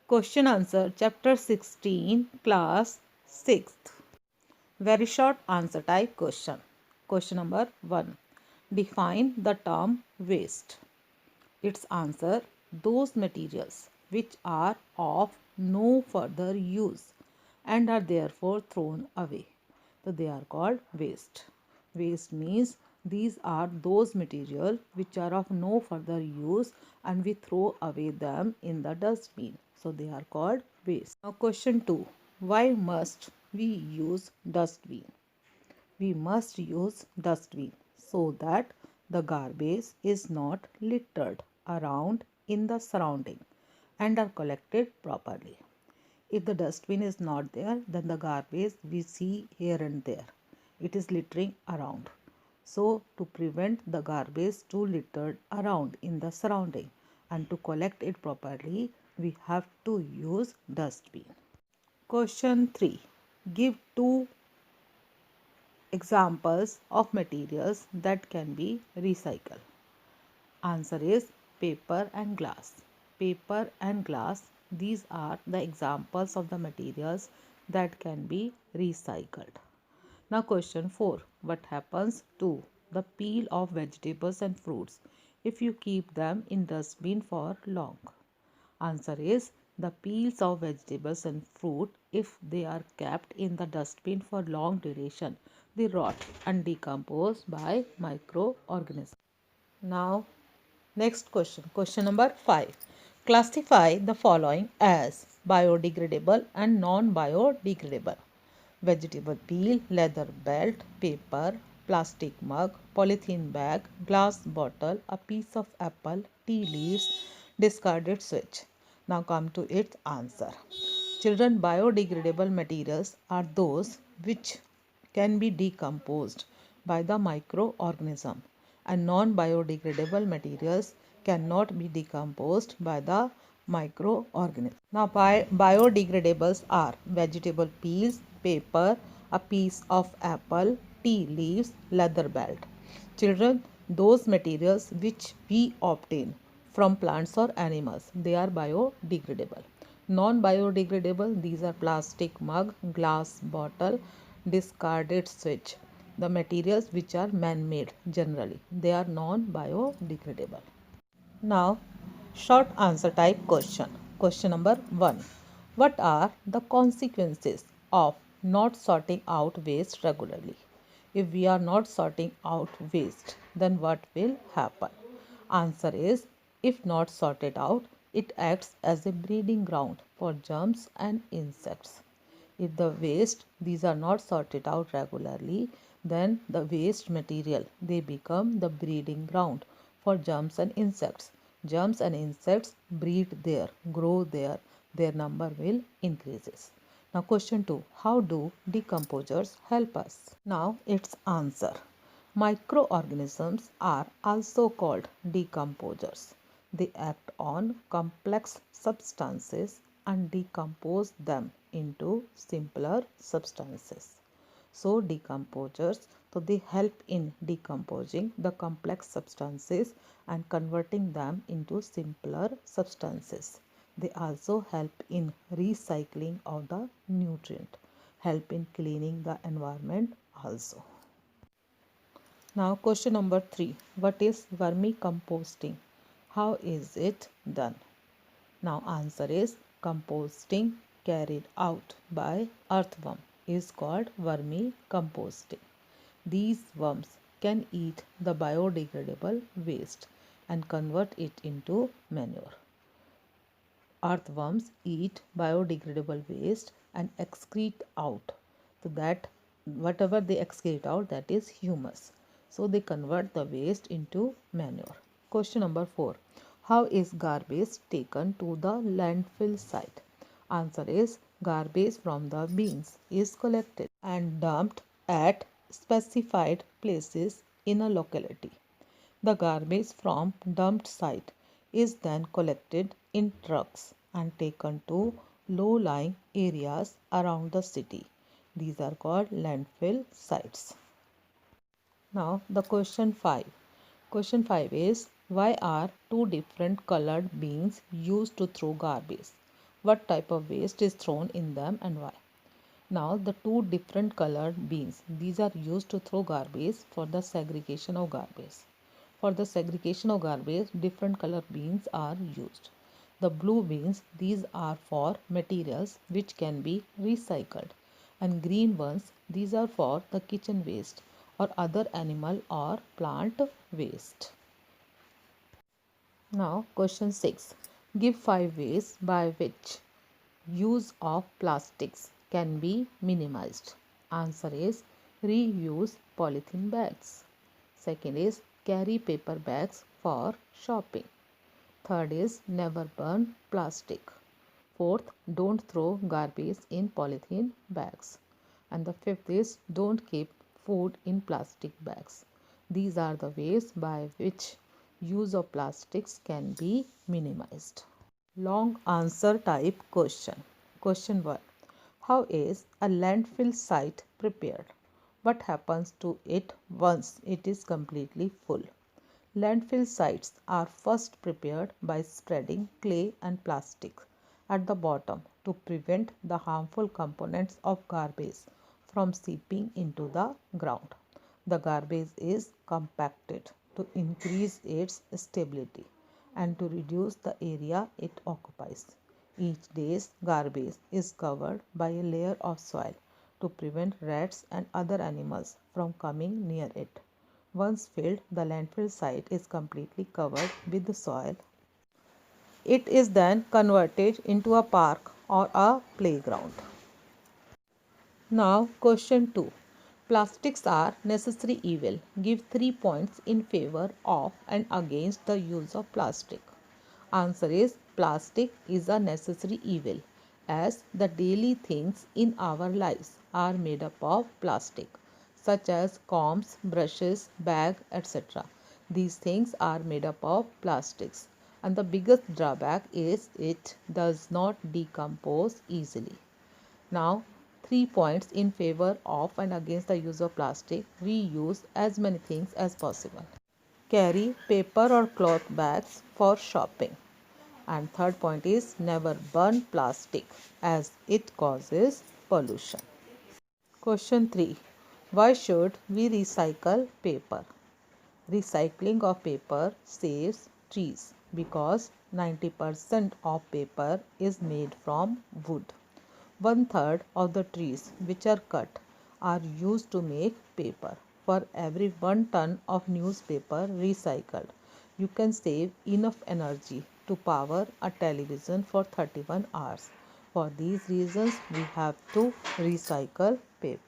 Question answer chapter 16 class 6th. Very short answer type question. Question number 1. Define the term waste. Its answer: those materials which are of no further use and are therefore thrown away. So they are called waste. Waste means these are those materials which are of no further use and we throw away them in the dustbin. So they are called waste. Now question 2. Why must we use dustbin? We must use dustbin so that the garbage is not littered around in the surrounding and are collected properly. If the dustbin is not there, then the garbage we see here and there. It is littering around. So to prevent the garbage to littered around in the surrounding and to collect it properly, we have to use dustbin. Question 3. Give two examples of materials that can be recycled. Answer is paper and glass. Paper and glass, these are the examples of the materials that can be recycled. Now question 4. What happens to the peel of vegetables and fruits if you keep them in dustbin for long? Answer is the peels of vegetables and fruit, if they are kept in the dustbin for long duration, they rot and decompose by microorganisms. Now, next question. Question number 5. Classify the following as biodegradable and non-biodegradable. Vegetable peel, leather belt, paper, plastic mug, polythene bag, glass bottle, a piece of apple, tea leaves, discarded switch. Now come to its answer. Children, biodegradable materials are those which can be decomposed by the microorganism, and non-biodegradable materials cannot be decomposed by the microorganism. Now biodegradables are vegetable peels, paper, a piece of apple, tea leaves, leather belt. Children, those materials which we obtain from plants or animals, they are biodegradable. Non-biodegradable, these are plastic mug, glass bottle, discarded switch. The materials which are man-made generally, they are non-biodegradable. Now, short answer type question. Question number 1. What are the consequences of not sorting out waste regularly? If we are not sorting out waste, then what will happen? Answer is, if not sorted out, it acts as a breeding ground for germs and insects. If the waste, these are not sorted out regularly, then the waste material, they become the breeding ground for germs and insects. Germs and insects breed there, grow there, their number will increases. Now question 2. How do decomposers help us? Now its answer. Microorganisms are also called decomposers. They act on complex substances and decompose them into simpler substances. So decomposers, so they help in decomposing the complex substances and converting them into simpler substances. They also help in recycling of the nutrient, help in cleaning the environment also. Now question number 3. What is vermicomposting? How is it done? Now answer is, composting carried out by earthworm is called vermicomposting. These worms can eat the biodegradable waste and convert it into manure. Earthworms eat biodegradable waste and excrete out, so that whatever they excrete out, that is humus. So they convert the waste into manure. Question number 4. How is garbage taken to the landfill site? Answer is, garbage from the bins is collected and dumped at specified places in a locality. The garbage from dumped site is then collected in trucks and taken to low-lying areas around the city. These are called landfill sites. Now the question 5. Question 5 is, why are two different colored bins used to throw garbage? what type of waste is thrown in them and why. Now the two different colored bins, these are used to throw garbage for the segregation of garbage. For the segregation of garbage, different color bins are used. The blue bins, these are for materials which can be recycled, and green ones, these are for the kitchen waste or other animal or plant waste. Now question 6. Give 5 ways by which use of plastics can be minimized. Answer is reuse polythene bags. Second is carry paper bags for shopping. Third is never burn plastic. Fourth, don't throw garbage in polythene bags. And the fifth is don't keep food in plastic bags. These are the ways by which use of plastics can be minimized. Long answer type question. Question 1. How is a landfill site prepared? What happens to it once it is completely full? Landfill sites are first prepared by spreading clay and plastic at the bottom to prevent the harmful components of garbage from seeping into the ground. The garbage is compacted to increase its stability and to reduce the area it occupies. Each day's garbage is covered by a layer of soil to prevent rats and other animals from coming near it. Once filled, the landfill site is completely covered with the soil. It is then converted into a park or a playground. Now, question 2. Plastics are necessary evil. Give 3 points in favor of and against the use of plastic. Answer is plastic is a necessary evil as the daily things in our lives are made up of plastic such as combs, brushes, bag, etc. These things are made up of plastics and the biggest drawback is it does not decompose easily. Now, 3 points in favor of and against the use of plastic. Reuse as many things as possible. Carry paper or cloth bags for shopping. And third point is never burn plastic as it causes pollution. Question 3. Why should we recycle paper? Recycling of paper saves trees because 90% of paper is made from wood. One third of the trees which are cut are used to make paper. For every 1 ton of newspaper recycled, you can save enough energy to power a television for 31 hours. For these reasons, we have to recycle paper.